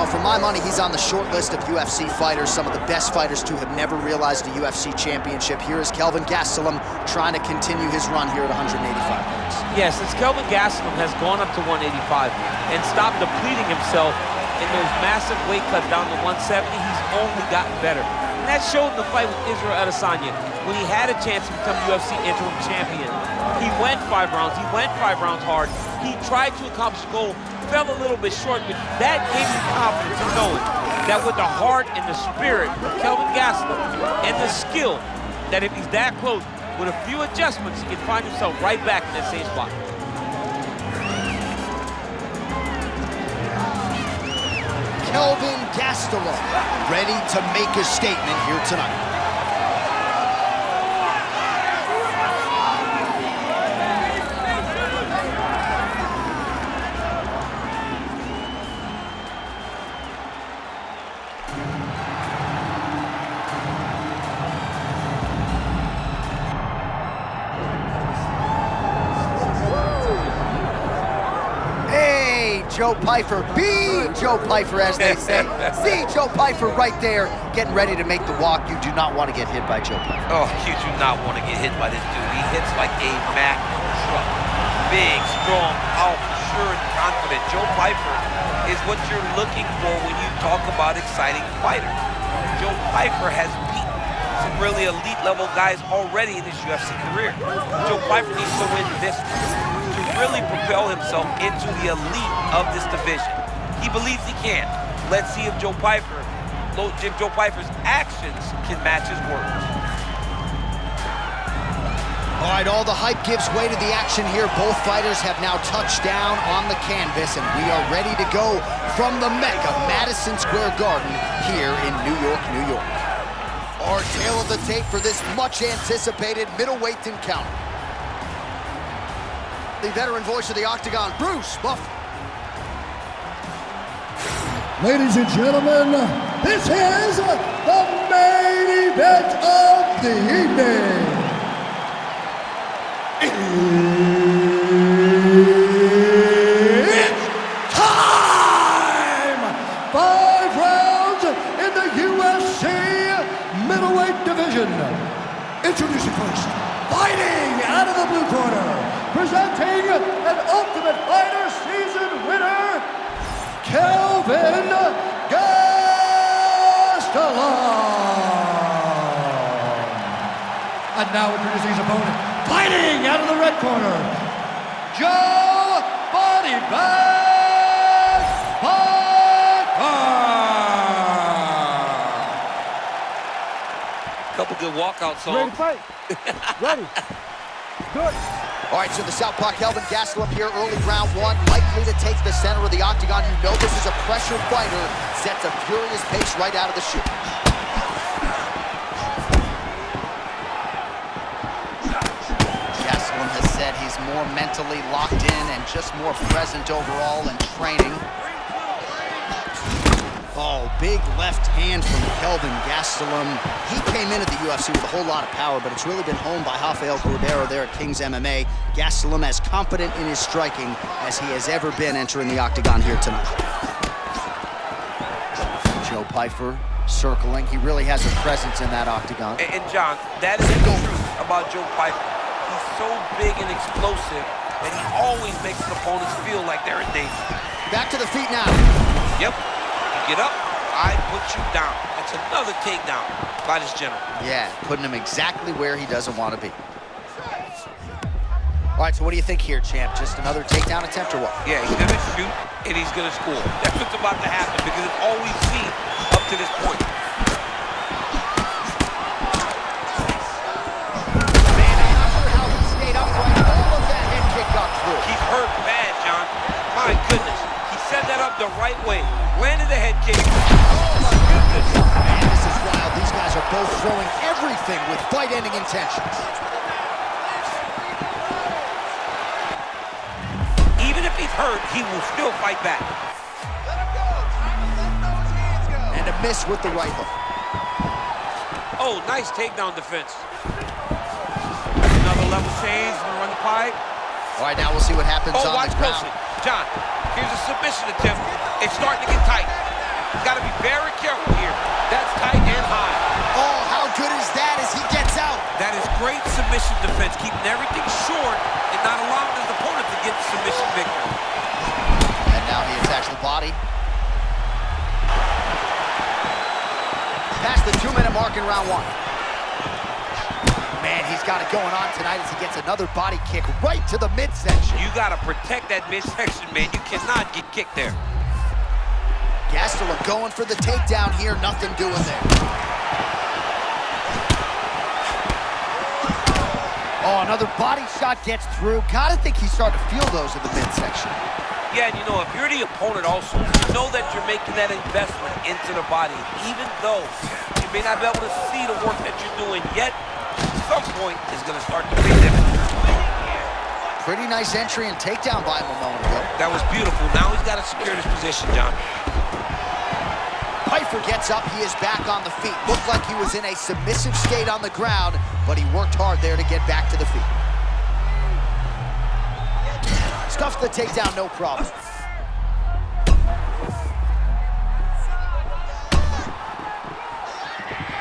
for my money, he's on the short list of UFC fighters, some of the best fighters to have never realized a UFC championship. Here is Kelvin Gastelum trying to continue his run here at 185 pounds. Yes, since Kelvin Gastelum has gone up to 185 and stopped depleting himself in those massive weight cuts down to 170, he's only gotten better. And that showed in the fight with Israel Adesanya when he had a chance to become UFC interim champion. He went 5 rounds. He went 5 rounds hard. He tried to accomplish the goal, fell a little bit short, but that gave him confidence in knowing that with the heart and the spirit of Kelvin Gastelum and the skill, that if he's that close, with a few adjustments, he can find himself right back in that same spot. Kelvin Gastelum ready to make a statement here tonight. Joe Pyfer, be Joe Pyfer, as they say. See Joe Pyfer right there, getting ready to make the walk. You do not want to get hit by Joe Pyfer. Oh, you do not want to get hit by this dude. He hits like a Mack truck. Big, strong, powerful, sure, and confident. Joe Pyfer is what you're looking for when you talk about exciting fighters. Joe Pyfer has beaten some really elite-level guys already in his UFC career. Joe Pyfer needs to win this to really propel himself into the elite of this division. He believes he can. Let's see if Joe Pyfer's actions can match his words. All right, all the hype gives way to the action here. Both fighters have now touched down on the canvas, and we are ready to go from the Mecca, Madison Square Garden, here in New York, New York. Our tail of the tape for this much-anticipated middleweight encounter. The veteran voice of the Octagon, Bruce Buffer. Ladies and gentlemen, this is the main event of the evening. It's time! 5 rounds in the UFC middleweight division. Introducing first, fighting out of the blue corner, presenting an Ultimate Fighter season winner, Kelvin Gastelum. And now introducing his opponent, fighting out of the red corner, Joe Bodybag Pyfer. Couple good walkout songs. Ready to fight? Ready. Good. All right, so the southpaw Kelvin Gastelum here, early round 1, likely to take the center of the octagon. You know this is a pressure fighter, sets a furious pace right out of the chute. Gastelum has said he's more mentally locked in and just more present overall in training. Oh, big left hand from Kelvin Gastelum. He came into the UFC with a whole lot of power, but it's really been honed by Rafael Cordero there at King's MMA. Gastelum as confident in his striking as he has ever been entering the octagon here tonight. Joe Pyfer circling. He really has a presence in that octagon. And John, that is the truth about Joe Pyfer. He's so big and explosive that he always makes his opponents feel like they're in danger. Back to the feet now. Yep. Get up, I put you down. That's another takedown by this gentleman. Yeah, putting him exactly where he doesn't want to be. All right, so what do you think here, champ? Just another takedown attempt or what? Yeah, he's gonna shoot and he's gonna score. That's what's about to happen because it's all we've seen up to this point. Man, I'm not sure how he stayed upright. All of that head kick got through. He's hurt bad, John. My goodness. He set that up the right way. Landed the head kick. Oh, my goodness. Man, this is wild. These guys are both throwing everything with fight-ending intentions. Even if he's hurt, he will still fight back. Let him go. And a miss with the right hook. Oh, nice takedown defense. Another level change. Gonna run the pipe. All right, now we'll see what happens on watch the ground. closely. John, here's a submission attempt. It's starting to get tight. He's got to be very careful here. That's tight and high. Oh, how good is that as he gets out? That is great submission defense, keeping everything short and not allowing his opponent to get the submission victory. And now he attacks the body. Past the 2-minute mark in round 1. Man, he's got it going on tonight as he gets another body kick right to the midsection. You got to protect that midsection, man. You cannot get kicked there. Gastelum going for the takedown here, nothing doing there. Oh, another body shot gets through. Gotta think he's starting to feel those in the midsection. Yeah, and you know, if you're the opponent also, you know that you're making that investment into the body, even though you may not be able to see the work that you're doing yet, at some point is going to start to pay dividends. Pretty nice entry and takedown by him a moment ago. That was beautiful. Now he's got to secure this position, John. Pyfer gets up, he is back on the feet. Looked like he was in a submissive state on the ground, but he worked hard there to get back to the feet. Stuffs the takedown, no problem.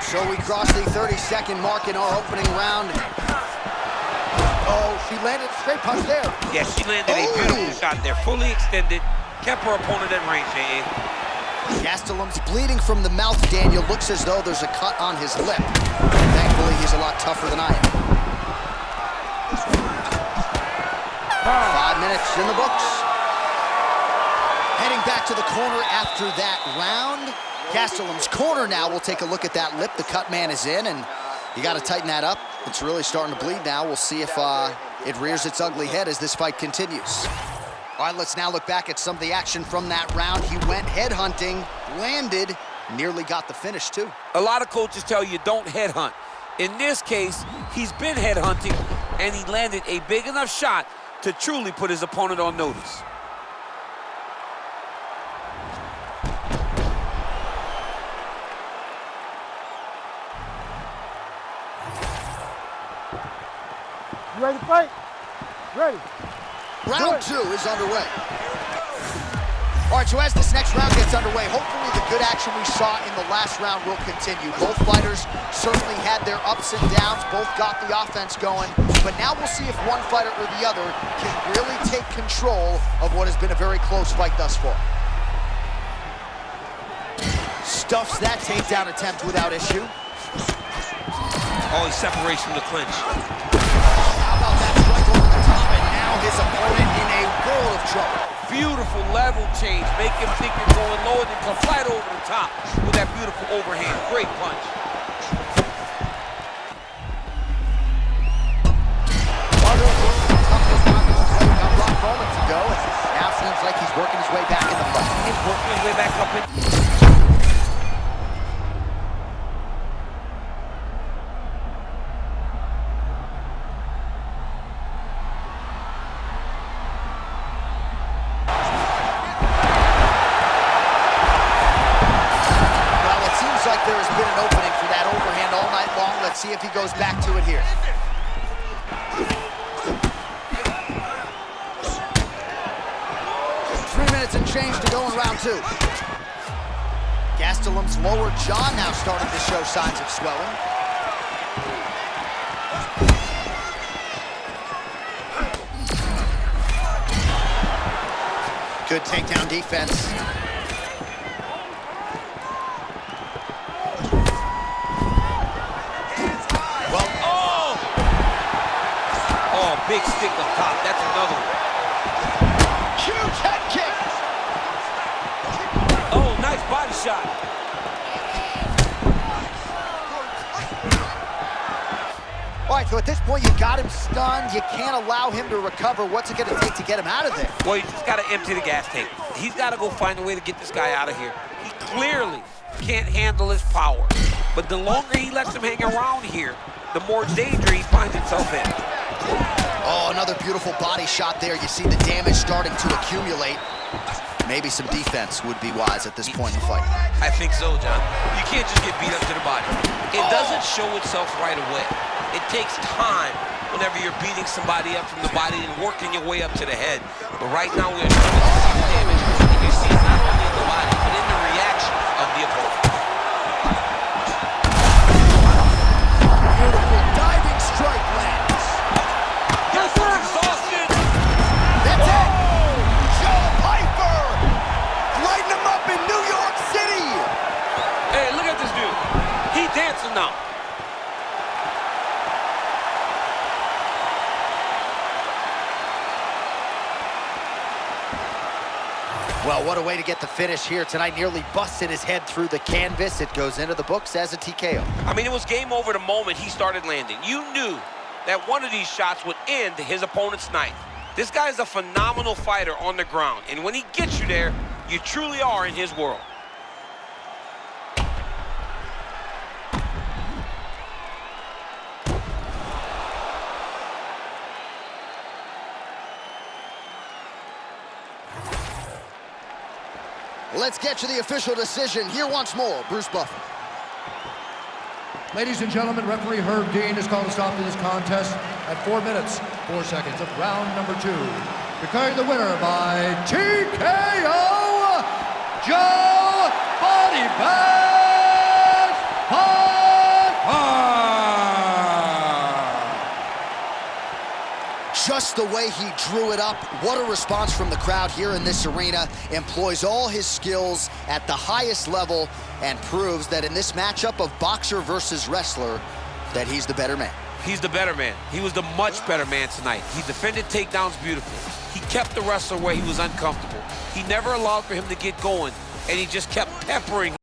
So we cross the 30-second mark in our opening round. Oh, she landed a straight punch there. Yeah, she landed a beautiful shot there, fully extended, kept her opponent at range, AA. Gastelum's bleeding from the mouth, Daniel. Looks as though there's a cut on his lip. Thankfully, he's a lot tougher than I am. 5 minutes in the books. Heading back to the corner after that round. Gastelum's corner now. We'll take a look at that lip. The cut man is in, and you got to tighten that up. It's really starting to bleed now. We'll see if it rears its ugly head as this fight continues. All right, let's now look back at some of the action from that round. He went headhunting, landed, nearly got the finish, too. A lot of coaches tell you don't headhunt. In this case, he's been headhunting, and he landed a big enough shot to truly put his opponent on notice. You ready to fight? Ready. Round 2 is underway. All right, so as this next round gets underway, hopefully the good action we saw in the last round will continue. Both fighters certainly had their ups and downs, both got the offense going, but now we'll see if one fighter or the other can really take control of what has been a very close fight thus far. Stuffs that takedown attempt without issue. Oh, he separates from the clinch. How about that strike over the top, and now his opponent in a world of trouble. Beautiful level change. Make him think you're going lower, then come right over the top with that beautiful overhand. Great punch. Moments ago, and now seems like he's working his way back in the fight. He's working his way back up in. There has been an opening for that overhand all night long. Let's see if he goes back to it here. 3 minutes and change to go in round 2. Gastelum's lower jaw now starting to show signs of swelling. Good takedown defense. Big stick up top. That's another one. Huge head kick. Oh, nice body shot. All right, so at this point, you got him stunned. You can't allow him to recover. What's it going to take to get him out of there? Well, you just got to empty the gas tank. He's got to go find a way to get this guy out of here. He clearly can't handle his power. But the longer he lets him hang around here, the more danger he finds himself in. Oh, another beautiful body shot there. You see the damage starting to accumulate. Maybe some defense would be wise at this point in the fight. I think so, John. You can't just get beat up to the body. It doesn't show itself right away. It takes time whenever you're beating somebody up from the body and working your way up to the head. But right now, we're starting to see the damage. And you see it not only in the body, but in the reaction. Well, what a way to get the finish here tonight. Nearly busted his head through the canvas. It goes into the books as a TKO. I mean, it was game over the moment he started landing. You knew that one of these shots would end his opponent's night. This guy is a phenomenal fighter on the ground, and when he gets you there, you truly are in his world. Let's get to the official decision. Here once more, Bruce Buffer. Ladies and gentlemen, referee Herb Dean has called a stop to this contest at 4 minutes, 4 seconds of round number 2. Declaring the winner by TKO, Joe Body Bag Pyfer! Just the way he drew it up, what a response from the crowd here in this arena. Employs all his skills at the highest level and proves that in this matchup of boxer versus wrestler, that he's the better man. He's the better man. He was the much better man tonight. He defended takedowns beautifully. He kept the wrestler where he was uncomfortable. He never allowed for him to get going, and he just kept peppering